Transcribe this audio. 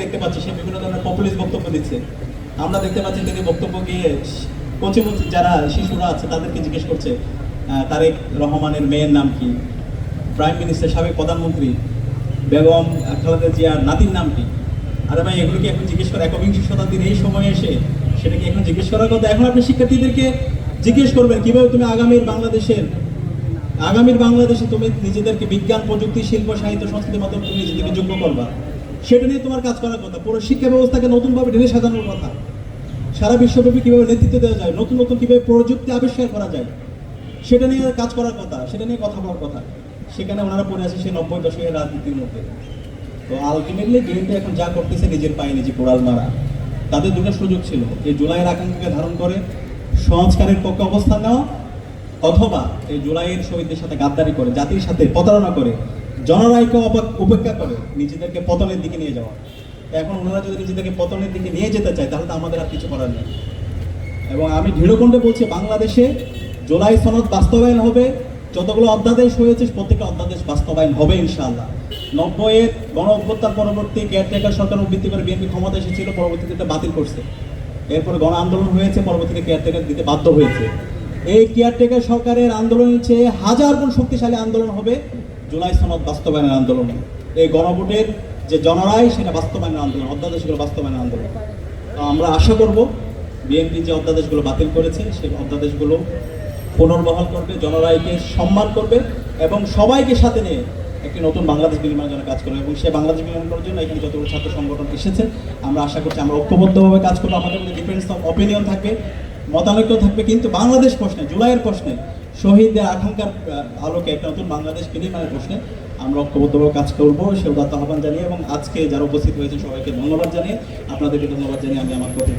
দেখতে পাচ্ছি সে বিভিন্ন ধরনের পপুলিস্ট বক্তব্য দিচ্ছে। আমরা দেখতে পাচ্ছি তিনি বক্তব্য গিয়ে কচিমচি যারা শিশুরা আছে তাদেরকে জিজ্ঞেস করছে তারেক রহমানের মেয়ের নাম কি, প্রাইম মিনিস্টার সাবেক প্রধানমন্ত্রী বেগম খালেদা জিয়ার নাতির নাম কি। আরে ভাই, এগুলো কি এখন জিজ্ঞেস করা একবিংশ শতাব্দীর এই সময়ে এসে সেটা কি এখন জিজ্ঞেস করার কথা? এখন আপনি শিক্ষার্থীদেরকে জিজ্ঞেস করবেন কিভাবে তুমি আগামীর বাংলাদেশে তুমি নিজেদেরকে বিজ্ঞান, প্রযুক্তি, শিল্প, সাহিত্য, সংস্কৃতির মাধ্যমে তুমি নিজেদেরকে যোগ্য করবা, সেটা নিয়ে তোমার কাজ করার কথা। পুরো শিক্ষা ব্যবস্থাকে নতুনভাবে ঢেলে সাজানোর কথা। সারা বিশ্বব্যাপী কীভাবে নেতৃত্ব দেওয়া যায়, নতুন নতুন কীভাবে প্রযুক্তি আবিষ্কার করা যায়, সেটা নিয়ে কাজ করার কথা, সেটা নিয়ে কথা বলার কথা। সেখানে ওনারা পড়ে আছে সেই 90 দশকের রাজনীতির মধ্যে। তো আলটিমেটলি বিএনপি এখন যা করতেছে নিজের পায়ে নিজে কোড়াল মারা। তাদের দুটো সুযোগ ছিল, এই জুলাইয়ের আকাঙ্ক্ষাকে ধারণ করে সংস্কারের পক্ষে অবস্থান নেওয়া, অথবা এই জুলাইয়ের শহীদদের সাথে গাদ্দারি করে, জাতির সাথে প্রতারণা করে, জনরায়কে উপেক্ষা করে নিজেদেরকে পতনের দিকে নিয়ে যাওয়া। এখন ওনারা যদি নিজেদেরকে পতনের দিকে নিয়ে যেতে চায় তাহলে তো আমাদের আর কিছু করার নেই। এবং আমি দৃঢ়কণ্ঠে বলছি, বাংলাদেশে জুলাই সনদ বাস্তবায়ন হবে। যতগুলো অধ্যাদেশ হয়েছে প্রত্যেকটা অধ্যাদেশ বাস্তবায়ন হবে ইনশাআল্লাহ। 90-এর গণ অভ্যুত্থান পরবর্তী কেয়ারটেকার সরকার ভিত্তি করে বিএনপি ক্ষমতা এসেছিল, পরবর্তীতে বাতিল করছে। এরপরে গণ আন্দোলন হয়েছে, পরবর্তীতে কেয়ারটেকার দিতে বাধ্য হয়েছে। এই কেয়ারটেকার সরকারের আন্দোলনের চেয়ে হাজার গুণ শক্তিশালী আন্দোলন হবে জুলাই সনদ বাস্তবায়নের আন্দোলন। এই গণভোটের যে জনরায় সেটা বাস্তবায়নের আন্দোলন, অধ্যাদেশগুলো বাস্তবায়নের আন্দোলন। তো আমরা আশা করব বিএনপি যে অধ্যাদেশগুলো বাতিল করেছে সেই অধ্যাদেশগুলো পুনর্বহাল করবে, জনরায়কে সম্মান করবে এবং সবাইকে সাথে নিয়ে একটি নতুন বাংলাদেশ বিনির্মাণের জন্য কাজ করবে। এবং সে বাংলাদেশ বিনির্মাণ করার জন্য এখানে যতগুলো ছাত্র সংগঠন এসেছে আমরা আশা করছি আমরা ঐক্যবদ্ধভাবে কাজ করবো। আমাদের মধ্যে ডিফারেন্স অফ অপিনিয়ন থাকবে, মতানৈক্য থাকবে, কিন্তু বাংলাদেশ প্রশ্নে, জুলাইয়ের প্রশ্নে, শহীদদের আকাঙ্ক্ষার আলোকে একটা নতুন বাংলাদেশ বিনির্মাণের প্রশ্নে আমরা ঐক্যবদ্ধভাবে কাজ করবো, সে উদাত্ত আহ্বান জানিয়ে এবং আজকে যারা উপস্থিত হয়েছে সবাইকে ধন্যবাদ জানিয়ে, আপনাদেরকে ধন্যবাদ জানিয়ে আমি আমার কথা